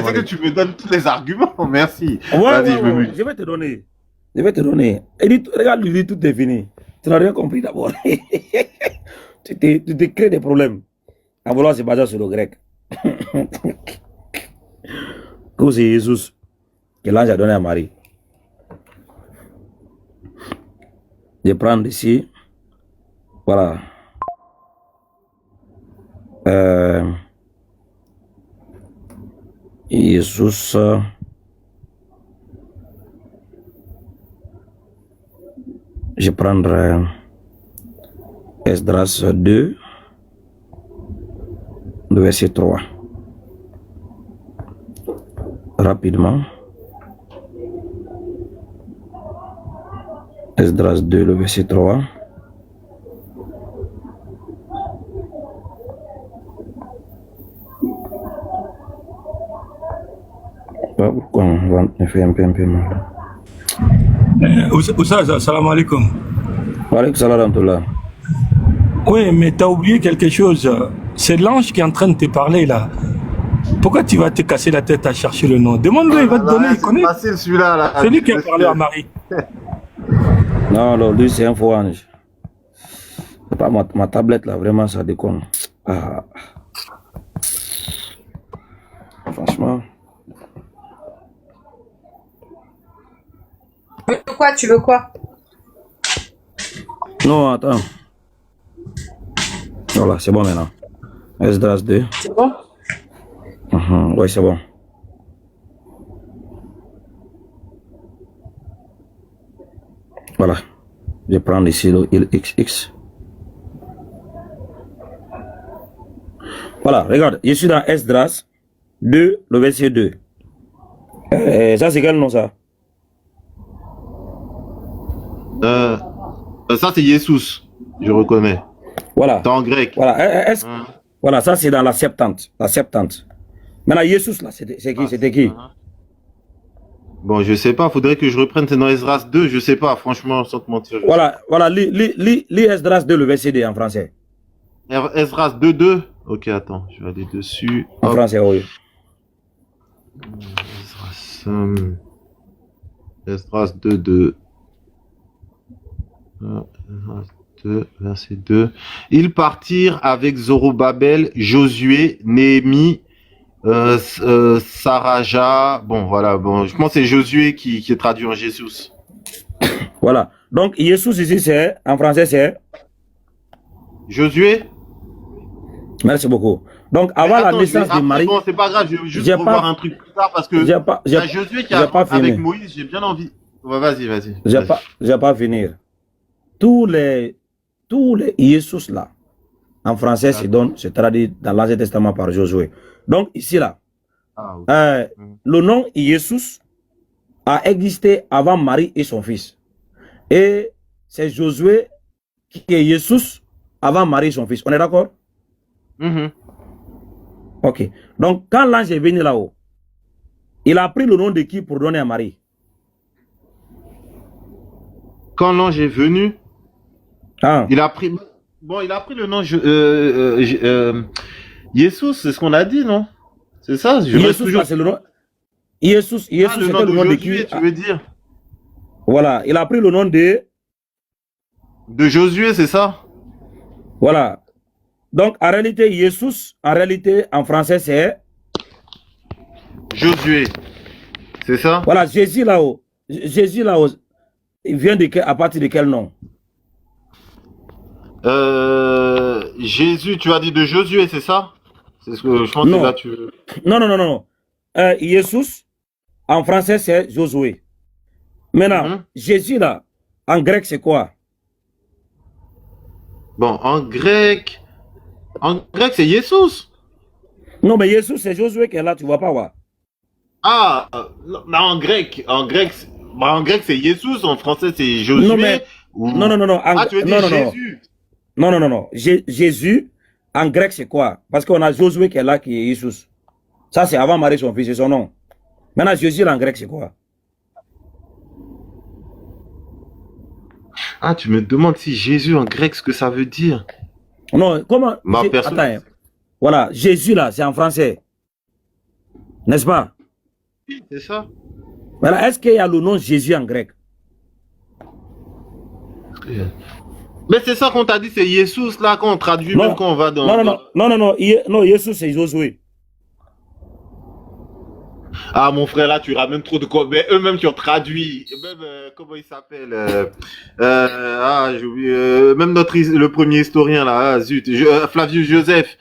mais c'est que tu me donnes tous les arguments. Merci. Ouais, Vas-y, je me ouais, mute. je vais te donner. Je vais te donner. Il dit, regarde, lui dit, tout est fini. Tu n'as rien compris d'abord. tu te crées des problèmes. En vouloir se baser sur le grec. Que c'est Jésus que l'ange a donné à Marie. Je prends ici. Voilà. Jésus. Je prendrai Esdras 2, le verset 3. Rapidement. Esdras 2, le verset 3. Pourquoi on fait un peu mal? Oussa, salam alaikum. Wa alaikum salam rahmatullah. Oui, mais tu as oublié quelque chose. C'est l'ange qui est en train de te parler là. Pourquoi tu vas te casser la tête à chercher le nom? Demande-le, il va te donner, il connaît. C'est facile celui-là. Là. C'est lui qui a parlé à Marie. Non, non, lui c'est un faux ange. C'est pas ma tablette là, vraiment ça déconne. Ah. Franchement. Tu veux quoi? Non, attends. Voilà, c'est bon maintenant. Esdras 2. C'est bon? Oui, c'est bon. Voilà. Je vais prendre ici le XX. Voilà, regarde, je suis dans Esdras 2, le verset 2. Ça, c'est quel nom ça? Ça, c'est Jesus. Je reconnais. Voilà. C'est en grec. Voilà. Voilà, ça, c'est dans la Septante. La Septante. Maintenant, Jesus, là, c'était qui? C'était qui? Bon, je sais pas. Faudrait que je reprenne. C'est dans Esdras 2. Je sais pas, franchement, sans te mentir. Voilà, voilà. Lis Esdras 2, le verset 2 en français. Esdras 2, 2. Ok, attends. Je vais aller dessus. En français, oui. Esdras 2, 2. Verset 2. Ils partirent avec Zorobabel, Josué, Néhémie, Saraja. Bon, voilà. Bon, je pense que c'est Josué qui est traduit en Jésus. Voilà. Donc, Jésus ici, c'est, en français, c'est Josué. Merci beaucoup. Donc, avant la naissance de Marie. Bon, c'est pas grave, je vais juste revoir un truc plus tard parce que il y a Josué qui a avec Moïse, j'ai bien envie. Ouais, vas-y, vas-y. J'ai pas finir. Tous les Jésus là, en français, c'est traduit dans l'Ancien Testament par Josué. Donc, ici là, le nom Jésus a existé avant Marie et son fils. Et c'est Josué qui est Jésus avant Marie et son fils. On est d'accord? Ok. Donc, quand l'ange est venu là-haut, il a pris le nom de qui pour donner à Marie? Quand l'ange est venu, il a pris le nom Jésus, c'est ce qu'on a dit, non? C'est ça? Jésus, c'est le nom. Jésus, c'était le nom de qui? Tu veux dire? Voilà, il a pris le nom de Josué, c'est ça? Voilà. Donc, en réalité, Jésus, en français, c'est Josué. C'est ça? Voilà, Jésus là-haut. Jésus là-haut, il vient à partir de quel nom? Jésus, tu as dit de Josué, c'est ça? C'est ce que je pense que là tu veux. Non. Jésus, en français, c'est Josué. Maintenant, Jésus là, en grec, c'est quoi? Bon, en grec, c'est Jésus. Non, mais Jésus, c'est Josué qui est là, tu vois pas, ouais. Ah, non, en grec, c'est Jésus, en français, c'est Josué. Non, mais, non. Tu veux dire Jésus? Non. Jésus, en grec, c'est quoi? Parce qu'on a Josué qui est là, qui est Jésus. Ça, c'est avant Marie, son fils, c'est son nom. Maintenant, Jésus, en grec, c'est quoi? Ah, tu me demandes si Jésus en grec, ce que ça veut dire? Non, comment? Ma personne. Attends, voilà, Jésus là, c'est en français. N'est-ce pas? C'est ça. Voilà, est-ce qu'il y a le nom Jésus en grec? Mais c'est ça qu'on t'a dit, c'est Jesus là qu'on traduit non, même quand on va dans... Non, Jesus c'est Josué. Ah mon frère, là tu ramènes trop de quoi. Mais eux-mêmes qui ont traduit, même comment il s'appelle j'ai oublié, même le premier historien là, Flavius Joseph,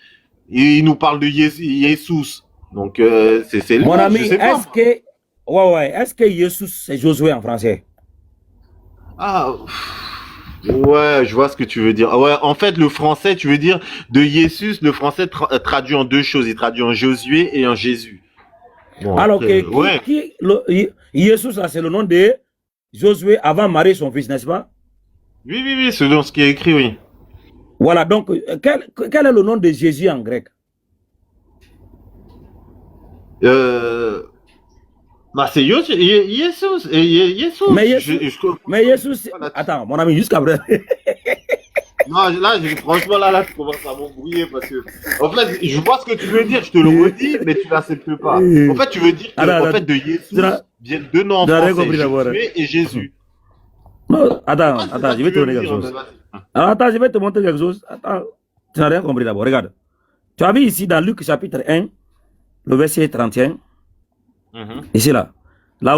il nous parle de Jesus. Donc c'est mon ami, est-ce que est-ce que Jesus c'est Josué en français? Ah ouais, je vois ce que tu veux dire. Ouais, en fait le français, tu veux dire de Jesus, le français traduit en deux choses, il traduit en Josué et en Jésus. Bon, alors Jesus c'est le nom de Josué avant Marie son fils, n'est-ce pas? Oui, selon ce qui est écrit, oui. Voilà, donc quel est le nom de Jésus en grec? Bah c'est Jesus. Mais Jesus, attends, mon ami, jusqu'à après. Non, là, franchement, là, tu commences à m'embrouiller parce que, en fait, je vois ce que tu veux dire, je te le redis, mais tu l'acceptes pas. En fait, tu veux dire que, en fait, de Jesus viennent deux noms en français, Josué et Jésus. Non, attends, je vais te donner quelque chose. Alors, attends, je vais te montrer quelque chose. Attends, tu n'as rien compris d'abord. Regarde. Tu as vu ici dans Luc chapitre 1, le verset 31. Ici, là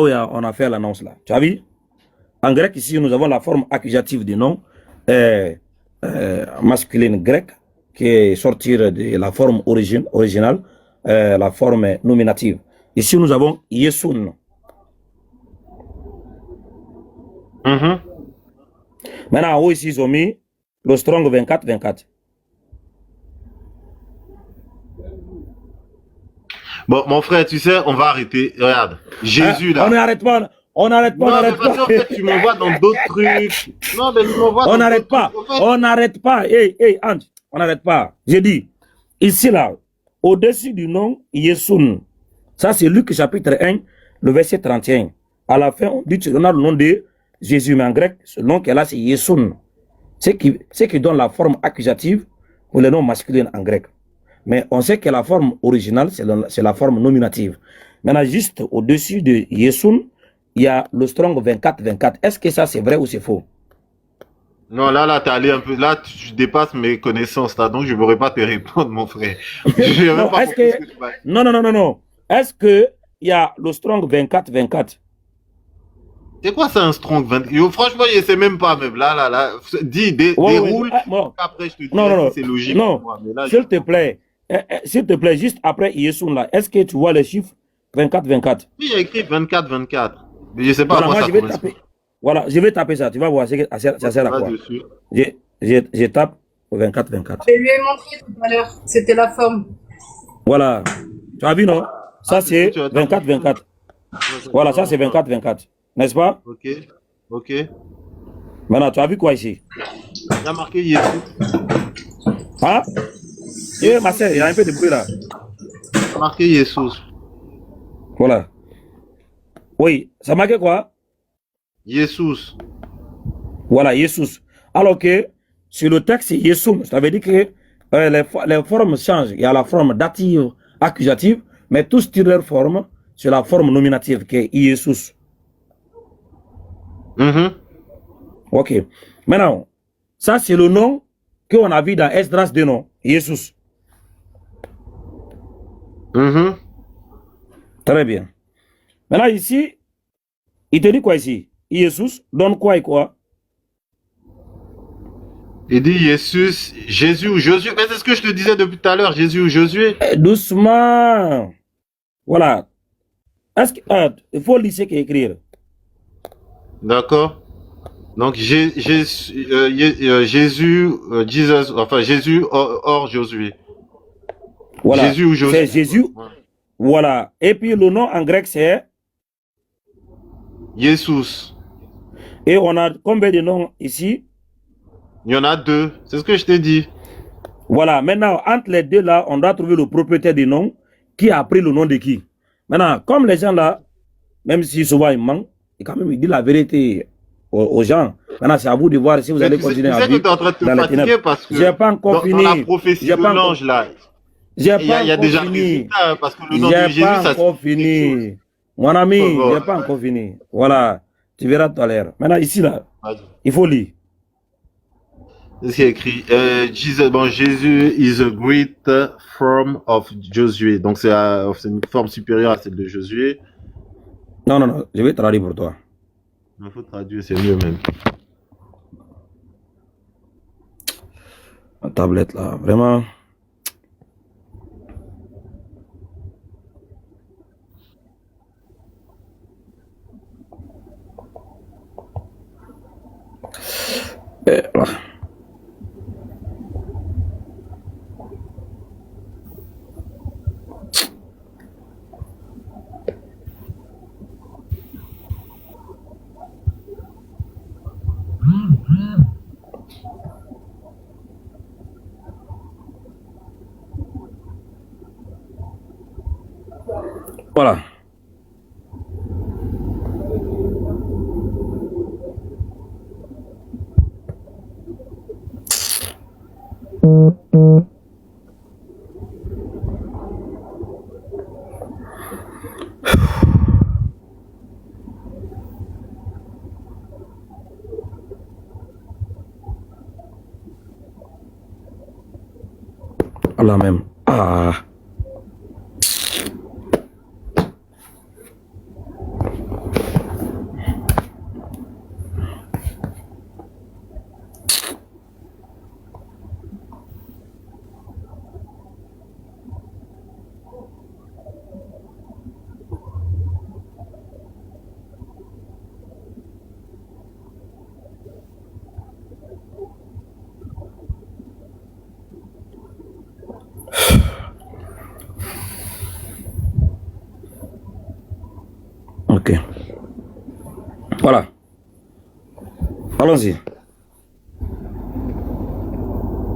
où on a fait l'annonce, là. Tu as vu? En grec, ici, nous avons la forme accusative du nom. Masculine grecque qui est sortie de la forme originale, la forme nominative. Ici, nous avons Yesun. Maintenant, en haut, ici, ils ont mis le Strong 24-24. Bon, mon frère, tu sais, on va arrêter. Regarde, Jésus, là. On n'arrête pas. On n'arrête pas, non, on n'arrête pas. En fait, tu m'envoies dans d'autres trucs. Non, mais tu m'envoies on n'arrête pas. En fait... On n'arrête pas. Hey, Ange, on n'arrête pas. J'ai dit, ici, là, au-dessus du nom Yesun. Ça, c'est Luc chapitre 1, le verset 31. À la fin, on dit on a le nom de Jésus, mais en grec, ce nom qu'elle a, c'est Yesun. C'est qui donne la forme accusative pour le nom masculin en grec. Mais on sait que la forme originale, c'est la forme nominative. Maintenant, juste au-dessus de Yesun, il y a le Strong 24-24. Est-ce que ça, c'est vrai ou c'est faux? Non, là, t'es allé un peu... Là, tu dépasses mes connaissances, là, donc je ne pourrais pas te répondre, mon frère. Non. Est-ce qu'il y a le Strong 24-24? C'est quoi ça, un Strong 24? Franchement, je ne sais même pas, même. Là. Dis, déroule. Après, je te dis si c'est logique. Non, s'il te plaît, juste après Yesun, là, est-ce que tu vois le chiffre 24-24? Oui, il y a écrit 24-24. Mais je ne sais pas à quoi ça correspond. Voilà, je vais taper ça. Tu vas voir, ça sert à quoi. Je tape 24-24. Je lui ai montré tout à l'heure. C'était la forme. Voilà. Tu as vu, non? Ça, c'est 24-24. Voilà, ça, c'est 24-24. N'est-ce pas? Ok. Maintenant, tu as vu quoi ici? Il a marqué Yesu. Hein? Ma soeur, il y a un peu de bruit là. Il a marqué Yesu. Voilà. Oui, ça marque quoi? Jesus. Voilà, Jesus. Alors que sur le texte, c'est Yesum. Ça veut dire que les formes changent. Il y a la forme dative, accusative, mais tous tirent leur forme sur la forme nominative qui est Jesus. Ok. Maintenant, ça c'est le nom qu'on a vu dans Esdras 2, non? Jesus. Très bien. Maintenant ici, il te dit quoi ici? Jesus donne quoi et quoi? Il dit Jésus ou Josué. Mais c'est ce que je te disais depuis tout à l'heure, Jésus ou Josué. Doucement. Voilà. Est-ce que il faut lire ce qu'il écrire. D'accord. Donc Jésus, Jésus hors Josué. Voilà. Jésus ou Josué. C'est Jésus. Ouais. Voilà. Et puis le nom en grec c'est Jesus. Et on a combien de noms ici? Il y en a deux. C'est ce que je t'ai dit. Voilà. Maintenant, entre les deux là, on doit trouver le propriétaire du nom qui a pris le nom de qui. Maintenant, comme les gens là, même si souvent ils mentent, et quand même ils disent la vérité aux gens. Maintenant, c'est à vous de voir si vous allez continuer à vivre dans les ténèbres. Parce que j'ai pas encore fini. Dans la prophétie de l'ange là. J'ai Il y pas a encore déjà fini. résultat, hein, parce que le nom de J'ai Jésus, pas ça encore signifie quelque chose. fini. Mon ami, Bon, j'ai pas encore fini. Voilà. Tu verras tout à l'heure. Maintenant, ici, là, vas-y. il faut lire. C'est ce qui est écrit. Jésus is a great form of Josué. Donc, c'est une forme supérieure à celle de Josué. Non, non, non. Je vais traduire pour toi. Il faut traduire, c'est mieux même. La tablette, là, vraiment. Voilà. Voilà. Allah même. Ah. Ok. Voilà. Allons-y.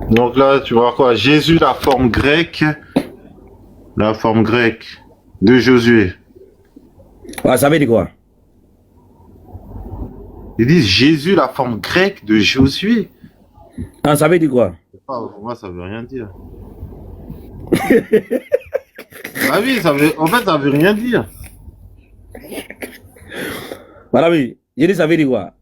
Donc là, tu vois quoi? Jésus, la forme grecque de Josué. Ouais, ça veut dire quoi? Ils disent Jésus, la forme grecque de Josué. Ah, ça veut dire quoi? Pour moi, ça veut rien dire. Ah oui, en fait, ça veut rien dire. Voilà, oui. J'ai dit ça veut dire quoi?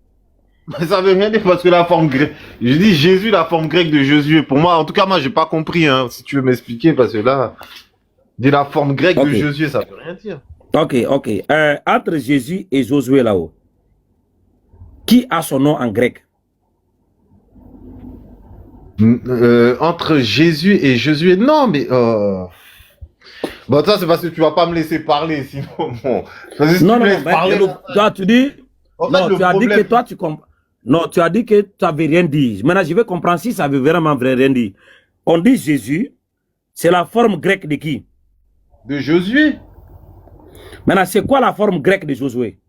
Mais ça veut rien dire parce que la forme grecque. Je dis Jésus, la forme grecque de Josué. Pour moi, en tout cas, moi, j'ai pas compris. Hein, si tu veux m'expliquer, parce que là, dit la forme grecque de Josué, ça veut rien dire. Ok, ok. Entre Jésus et Josué là-haut, qui a son nom en grec? Entre Jésus et Josué, non, mais bon, ça c'est parce que tu vas pas me laisser parler, sinon bon. Parce que si Non, tu non, me non, laisses parler, toi, tu dis. en fait, Non, le tu as dit problème- que toi, tu comprends. Non, tu as dit que tu n'avais rien dit. Maintenant, je vais comprendre si ça veut vraiment rien dire. On dit Jésus, c'est la forme grecque de qui? de Josué, Maintenant, c'est quoi la forme grecque de Josué?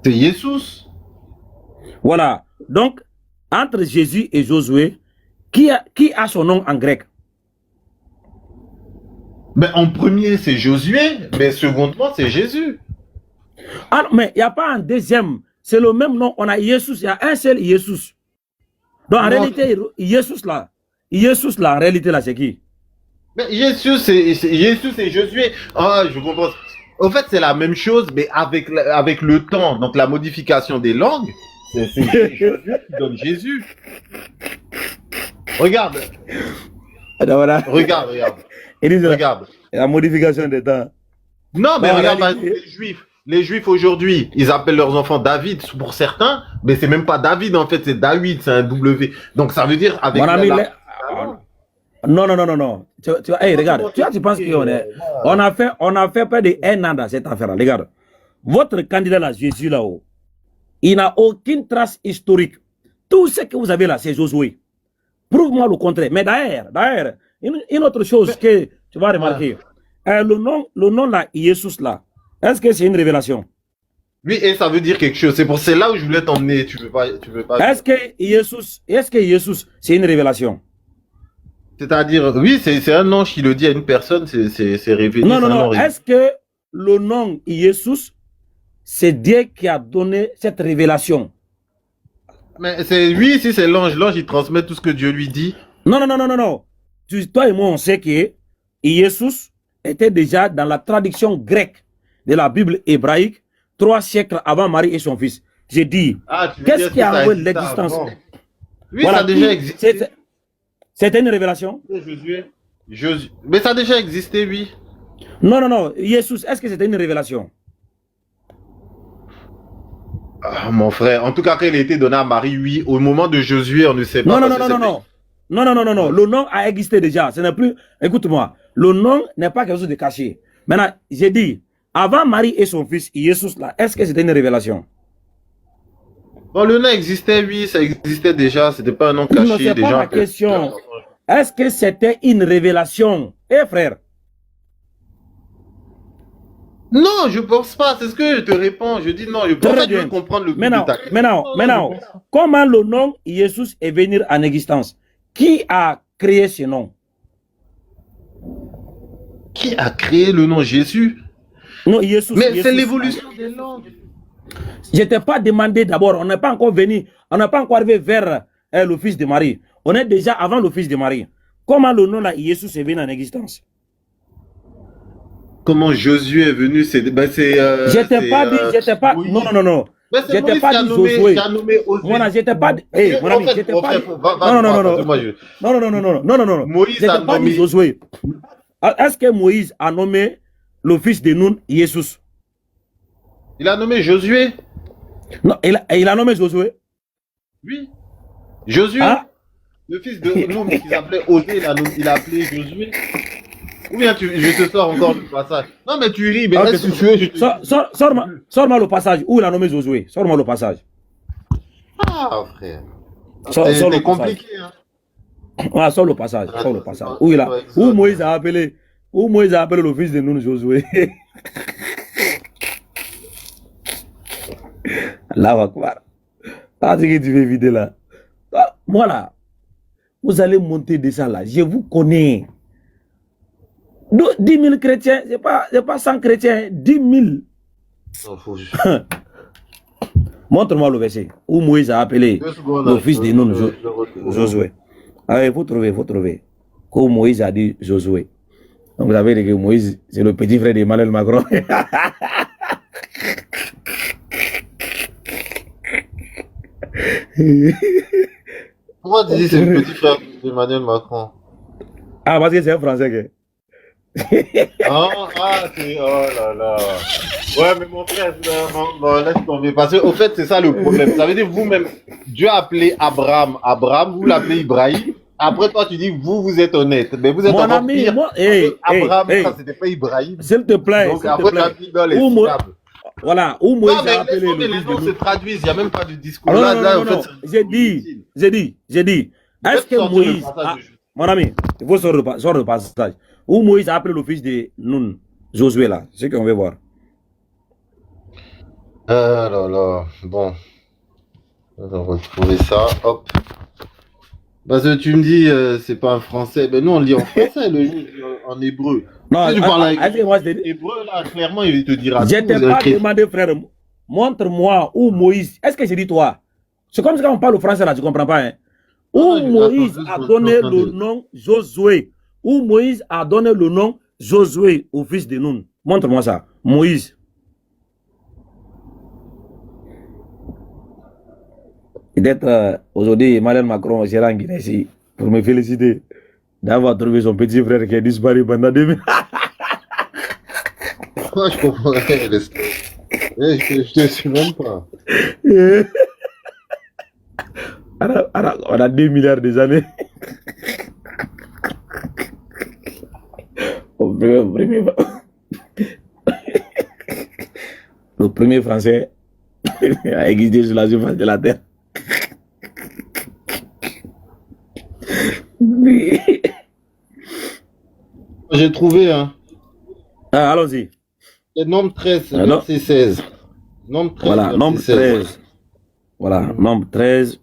c'est Jesus. Voilà. Donc, entre Jésus et Josué, qui a son nom en grec? Mais en premier, c'est Josué, mais secondement, c'est Jésus. Ah, mais il n'y a pas un deuxième. C'est le même nom. On a Jésus. Il y a un seul Jésus. Donc, en Non. réalité, Jésus là, en réalité, là, c'est qui? Mais Jésus, c'est Josué. Ah, je comprends. En fait, c'est la même chose, mais avec le temps, donc la modification des langues, c'est Josué qui donne Jésus. Regarde, Voilà. regarde. Il dit, Regarde. la modification des temps. Non, mais Non, regarde, en réalité- les Juifs aujourd'hui, ils appellent leurs enfants David pour certains, mais c'est même pas David en fait, c'est David, c'est un W. Donc ça veut dire avec Mon ami, la- non. Hey, regarde, tu penses on a fait près de 1 an dans cette affaire-là. Regarde, votre candidat là, Jésus là-haut, il n'a aucune trace historique. Tout ce que vous avez là, c'est Josué. Prouve-moi le contraire. Mais d'ailleurs, une autre chose que tu vas remarquer, le nom là, Jésus là, est-ce que c'est une révélation? Oui, et ça veut dire quelque chose. C'est là où je voulais t'emmener. Tu veux pas. Est-ce que Jésus, c'est une révélation? C'est-à-dire, oui, c'est un ange qui le dit à une personne, c'est révélé. Non. Est-ce que le nom Jésus, c'est Dieu qui a donné cette révélation? Mais oui, si c'est l'ange, il transmet tout ce que Dieu lui dit. Non. toi et moi, on sait que Jésus était déjà dans la traduction grecque de la Bible hébraïque 3 siècles avant Marie et son fils. J'ai dit, qu'est-ce qui a envoyé l'existence? Oui, voilà, ça a déjà existé. C'était une révélation? Mais ça a déjà existé, oui. Non, non, non. Jésus, est-ce que c'était une révélation? Ah, mon frère, en tout cas, quand il a été donné à Marie, oui. Au moment de Josué, on ne sait pas. Non, non, non, non, non. Non, non, non, non, non. Le nom a existé déjà. Ce n'est plus. Écoute-moi. Le nom n'est pas quelque chose de caché. Maintenant, j'ai dit, avant Marie et son fils, Jésus, là, est-ce que c'était une révélation? Bon, le nom existait, oui, ça existait déjà. C'était pas un nom caché. Non, c'est pas ma question. Est-ce que c'était une révélation? Eh, frère? Non, je pense pas. C'est ce que je te réponds. Je dis non. Je pense pas que je veux comprendre le but de ta question. Maintenant, comment le nom Jésus est venu en existence? Qui a créé ce nom? Qui a créé le nom Jésus? Non, Jésus. Mais c'est l'évolution des langues. Je t'ai pas demandé d'abord. On n'est pas encore venu. On n'est pas encore arrivé vers le fils de Marie. On est déjà avant le fils de Marie. Comment le nom là, Jésus est venu en existence? Comment Josué est venu? Je t'ai pas dit. Je t'ai pas. Non, non, non, non. Je t'ai pas dit Josué. Voilà, je t'ai pas dit. Hey, mon ami, je t'ai pas dit. Non, non, non, non. Non, non, non, non, non, non, non. Moïse a nommé Josué. Est-ce que Moïse a nommé le fils de Nun Jésus? Il a nommé Josué. Non, il a nommé Josué. Oui. Josué. Ah? Le fils de Nun qui s'appelait Osée, il a appelé Josué. Ou bien je te sors encore le passage. Non, mais tu ris, mais est-ce que tu veux, je te... Sors-moi le passage. Où il a nommé Josué? Sors-moi le passage. Ah, frère. C'est compliqué, hein. Ah, sors le passage. Sors le passage. Où Moïse a appelé le fils de Nun Josué. Allahu Akbar. Ah, c'est que tu veux vider là. Moi là, vous allez monter de ça là. Je vous connais. 10 000 chrétiens, c'est pas 100 chrétiens, 10 000. Montre-moi le verset où Moïse a appelé le fils de Nun Josué. Ah, il faut trouver. Où Moïse a dit Josué. Donc vous avez dit que Moïse, c'est le petit frère d'Emmanuel Macron. Pourquoi tu dis c'est le petit frère d'Emmanuel Macron? Ah, parce que c'est un Français que... oh là là. Ouais, mais mon frère, laisse tomber. Parce qu'au fait, c'est ça le problème. Ça veut dire vous-même, Dieu a appelé Abraham. Vous l'appelez Ibrahim. Après, toi, tu dis, vous êtes honnête. Mais vous êtes mon encore ami, pire. Abraham, ça, c'était pas Ibrahim. S'il te plaît. Donc, après, la Bible est fiable. Voilà, où Moïse a appelé le les noms se traduisent. Il n'y a même pas de discours. Non, non. J'ai dit. Est-ce que Moïse... Mon ami, il faut sortir le passage. Où Moïse a appelé le fils de Nun, Josué là. C'est ce qu'on veut voir. Ah là là. Bon. On va retrouver ça. Hop. Parce que tu me dis, c'est pas en français. Mais nous, on lit en français, en hébreu. Non, si tu parles avec hébreu, là, clairement, il te dira. Je t'ai pas demandé, frère. Montre-moi où Moïse. Est-ce que j'ai dit toi? C'est comme quand on parle au français là, tu comprends pas, hein? Où Moïse a donné le nom Josué. Où Moïse a donné le nom Josué au fils de Nun. Montre-moi ça. Moïse. Peut-être aujourd'hui, Emmanuel Macron sera en Guinée ici pour me féliciter d'avoir trouvé son petit frère qui a disparu pendant 2000. Moi, je comprends rien. Je te suis même pas. On a 2 milliards des années. Le premier français a existé sur la surface de la terre. J'ai trouvé, hein. Ah, allons-y. Nombre 13, verset 16. Nombre 13. Voilà, nombre 13. Voilà, nombre 13.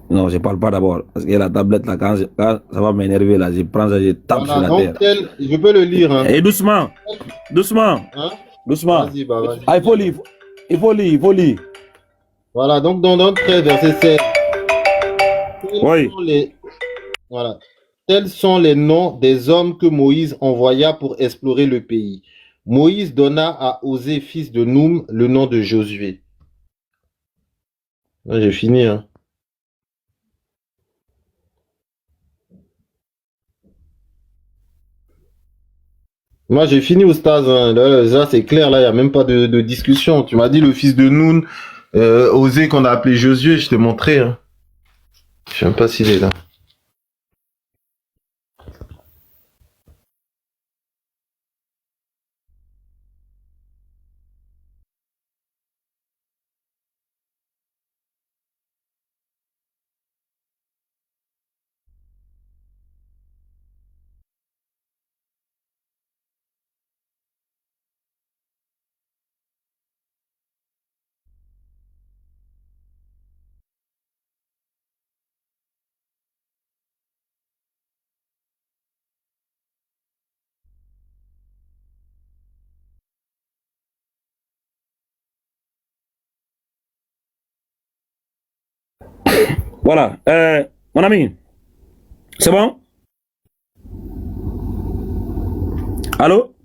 Non, je ne parle pas d'abord. Parce que la tablette, là, quand ça va m'énerver, là, je prends ça, je tape sur la terre. Je peux le lire. Hein. Et doucement. Doucement. Hein? Doucement. Vas-y. Ah, il faut lire. Il faut lire. Voilà, donc dans nombre 13, verset 16. Oui. Voilà. Tels sont les noms des hommes que Moïse envoya pour explorer le pays. Moïse donna à Osée, fils de Noum, le nom de Josué. Ouais, j'ai fini, hein. Moi, j'ai fini, Oustaz, hein. Là, c'est clair, là, il n'y a même pas de discussion. Tu m'as dit le fils de Noun, Osée qu'on a appelé Josué, je t'ai montré, hein. Je sais même pas s'il est là. Voilà. Mon ami, c'est bon? Allô?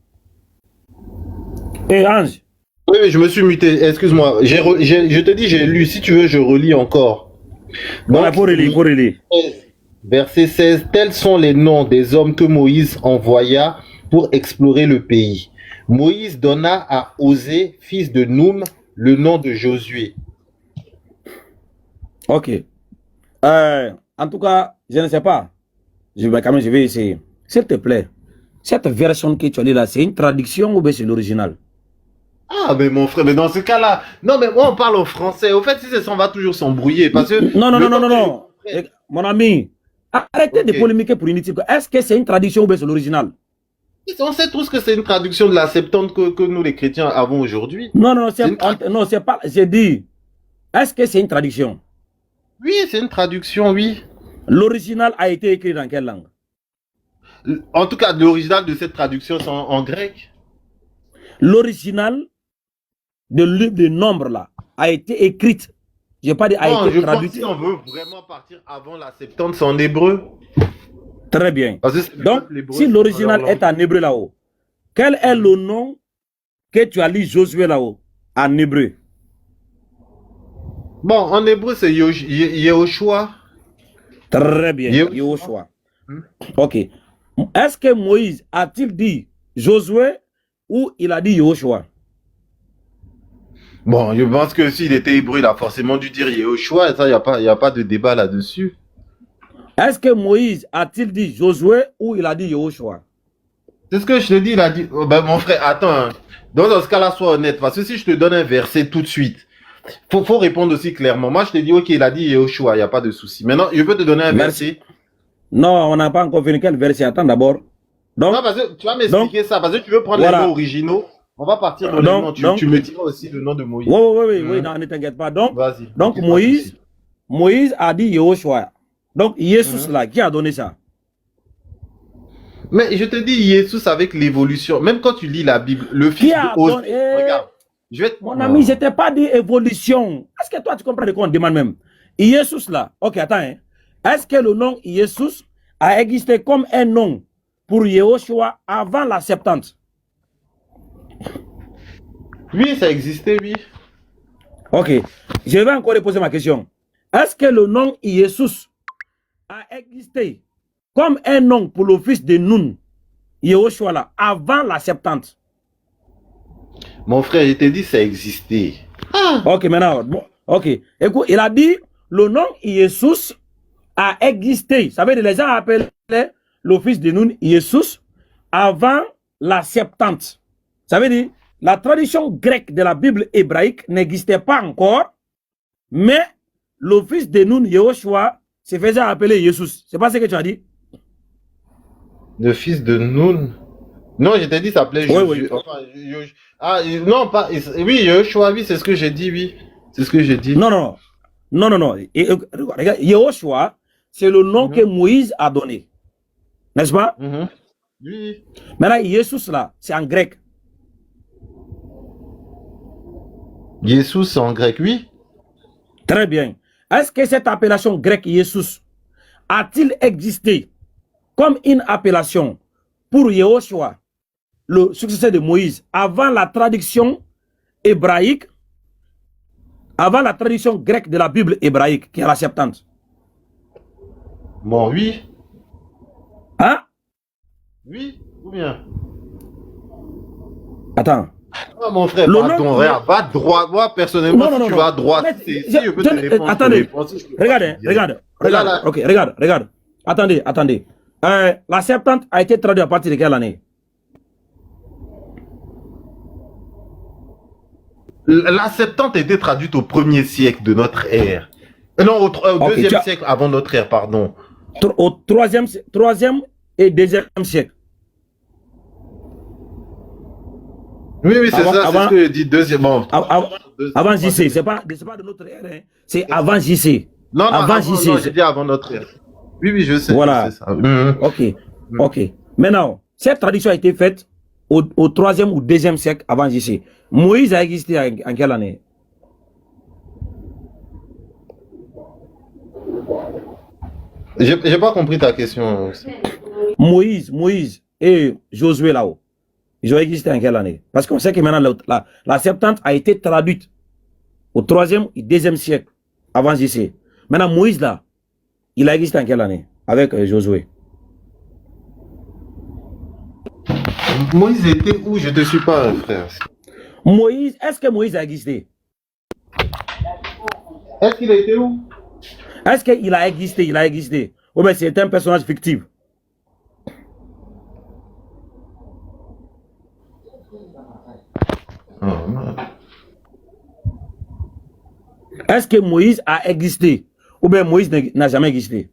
Eh, Ange. Oui, je me suis muté, excuse-moi. Je te dis, j'ai lu, si tu veux, je relis encore. Voilà, pour relire. Verset 16, tels sont les noms des hommes que Moïse envoya pour explorer le pays. Moïse donna à Osée, fils de Noum, le nom de Josué. Ok. En tout cas, je ne sais pas. Quand même, je vais essayer. S'il te plaît, cette version que tu as dit là, c'est une traduction ou bien c'est l'original? Ah, mais mon frère, mais dans ce cas-là, non, mais moi, on parle au français. Au fait, si c'est ça, on va toujours s'embrouiller. Parce que. Non. Mon ami, arrêtez de polémiquer pour inutile. Est-ce que c'est une traduction ou bien c'est l'original? On sait tous que c'est une traduction de la Septante que nous, les chrétiens, avons aujourd'hui. Non, c'est pas. J'ai dit, est-ce que c'est une traduction? Oui, c'est une traduction, oui. L'original a été écrit dans quelle langue? En tout cas, l'original de cette traduction, c'est en grec. L'original de livre de nombres là a été écrite. J'ai pas dit a été traduite. Si on veut vraiment partir avant la Septante, c'est en hébreu. Très bien. Donc, si l'original est en hébreu là-haut, quel est le nom que tu as lu Josué là-haut en hébreu? Bon, en hébreu, c'est Yehoshua. Très bien, Yehoshua. Ok. Est-ce que Moïse a-t-il dit Josué ou il a dit Yehoshua? Bon, je pense que s'il était hébreu, il a forcément dû dire Yehoshua, et ça, il n'y a pas de débat là-dessus. Est-ce que Moïse a-t-il dit Josué ou il a dit Yehoshua? C'est ce que je te dis, il a dit. Oh, ben, mon frère, attends. Hein. Dans ce cas-là, sois honnête, parce que si je te donne un verset tout de suite, faut répondre aussi clairement. Moi, je te dis, ok, il a dit Yehoshua, il n'y a pas de souci. Maintenant, je peux te donner un verset. Non, on n'a pas encore fini. Quel verset? Attends d'abord. Donc, non, parce que tu vas m'expliquer ça, parce que tu veux prendre les mots originaux. On va partir dans les noms. Tu me diras aussi le nom de Moïse. Oui, non, ne t'inquiète pas. Donc Moïse a dit Yehoshua. Donc, Jésus là, qui a donné ça? Mais je te dis, Jésus avec l'évolution, même quand tu lis la Bible, le fils de Osée, regarde. Mon ami, je t'ai pas dit évolution. Est-ce que toi, tu comprends de quoi on demande même? Jésus là, ok, attends. Hein. Est-ce que le nom Jésus a existé comme un nom pour Yehoshua avant la Septante? Oui, ça existait, oui. Ok, je vais encore poser ma question. Est-ce que le nom Jésus a existé comme un nom pour le fils de Nun, Yehoshua là, avant la Septante? Mon frère, je t'ai dit ça existait. Ah. Ok, maintenant, bon, ok. Écoute, il a dit le nom Jésus a existé. Ça veut dire les gens appellent le fils de Nun Jésus avant la Septante. Ça veut dire la tradition grecque de la Bible hébraïque n'existait pas encore, mais le fils de Nun, Yehoshua, se faisait appeler Jésus. C'est pas ce que tu as dit? Le fils de Nun? Non, je t'ai dit ça s'appelait Josué. Oui. Enfin, non, pas. Oui, Yehoshua, oui, c'est ce que j'ai dit, oui. C'est ce que j'ai dit. Non. Regarde, Yehoshua, c'est le nom que Moïse a donné. N'est-ce pas? Oui. Maintenant, Jésus là, c'est en grec. Jésus, c'est en grec, oui. Très bien. Est-ce que cette appellation grecque Jésus a-t-il existé comme une appellation pour Yehoshua, le successeur de Moïse, avant la traduction hébraïque, avant la traduction grecque de la Bible hébraïque, qui est la Septante? Bon, oui. Hein? Oui, ou bien? Attends. Ah, mon frère, pardon, regarde, va droit. Moi, personnellement, si tu vas à droite, si je peux te répondre, attendez, regarde, ok, regarde. Attendez. La Septante a été traduite à partir de quelle année? La Septante a été traduite au 1er siècle de notre ère. Non, au 2e siècle avant notre ère, pardon. Au 3e et 2e siècle. Oui, c'est ça, c'est ce que je dis, deuxièmement. Avant JC, c'est pas de notre ère, hein. C'est avant JC. Non, avant JC. Non, j'ai dit avant notre ère. Oui, je sais. Voilà. Ça. Ok. Maintenant, cette traduction a été faite au 3e ou 2e siècle avant JC. Moïse a existé en quelle année? J'ai pas compris ta question. Moïse et Josué là-haut, ils ont existé en quelle année? Parce qu'on sait que maintenant la Septante a été traduite au 3e et 2e siècle avant JC. Maintenant Moïse là, il a existé en quelle année avec Josué? Moïse était où? Je te suis pas, frère. Moïse, est-ce que Moïse a existé? Est-ce qu'il a été où? Est-ce qu'il a existé? Il a existé. Ou bien c'est un personnage fictif? Est-ce que Moïse a existé? Ou bien Moïse n'a jamais existé?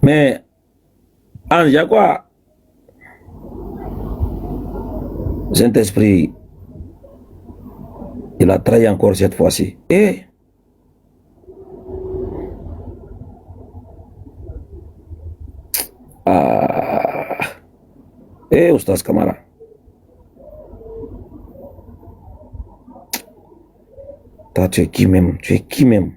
Mais, Ange, il y a quoi? Saint-Esprit, il a trahi encore cette fois-ci. Oustaz Kamara. Toi, tu es qui même? Tu es qui même?